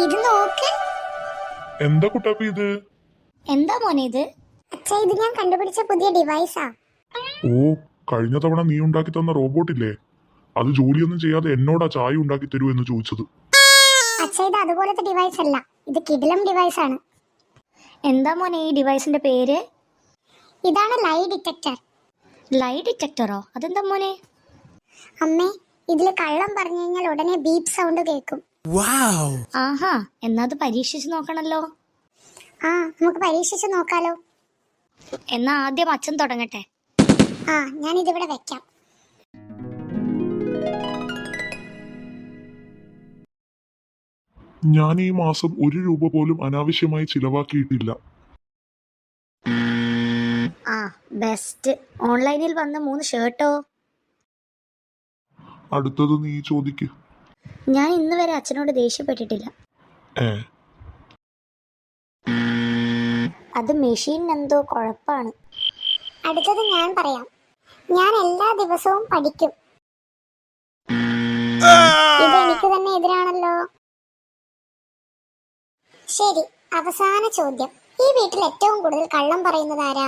ഇത് നോക്ക്. എന്താ കുട്ടാപ്പി ഇത്? എന്താ മോനെ ഇത്? അച്ഛാ, ഇത് ഞാൻ കണ്ടുപിടിച്ച പുതിയ ഡിവൈസാ. ഓ, കഴിഞ്ഞ തവണ നീ ഉണ്ടാക്കി തന്ന റോബോട്ടില്ലേ, അത് ജോലിയൊന്നും ചെയ്യാതെ എന്നോടാ ചായ ഉണ്ടാക്കി തരൂ എന്ന് ചോദിച്ചത്. അച്ഛാ, ഇത് അതുപോലത്തെ ഡിവൈസ് അല്ല, ഇത് കിടിലം ഡിവൈസ് ആണ്. എന്താ മോനെ ഈ ഡിവൈസിന്റെ പേര്? ഇതാണ് ലൈ ഡിറ്റക്ടർ. ലൈ ഡിറ്റക്ടറോ? അതെന്താ മോനെ? അമ്മേ, ഇതില് കള്ളം പറഞ്ഞു കഴിഞ്ഞാൽ ഉടനെ ബീപ്പ് സൗണ്ട് കേൾക്കും. ആഹാ, എന്നാ അത് പരീക്ഷിച്ച് നോക്കണല്ലോ. ആ, നമുക്ക് പരീക്ഷിച്ച് നോക്കാലോ. എന്നാ ആദ്യം അച്ഛൻ തുടങ്ങട്ടെ. ആ, ഞാൻ ഇതിവിടെ വെക്കാം. ഞാൻ ഈ മാസം 1 രൂപ പോലും അനാവശ്യമായി ചിലവാക്കിയിട്ടില്ല. ആ, ബെസ്റ്റ്. ഓൺലൈനിൽ വന്ന 3 ഷർട്ടോ? അടുത്തത് നീ ചോദിക്ക്. ഞാൻ ഇന്ന് വരെ അച്ഛനോട് ദേഷ്യപ്പെട്ടിട്ടില്ല. അത് മെഷീൻ എന്തോ കുഴപ്പാണ്. അടുത്തത് ഞാൻ പറയാം. ഞാൻ എല്ലാ ദിവസവും പഠിക്കും. ഇത് എനിക്ക് തന്നെ എതിരാണല്ലോ. ശരി, അവസാന ചോദ്യം. ഈ വീട്ടിൽ ഏറ്റവും കൂടുതൽ കള്ളം പറയുന്നത് ആരാ?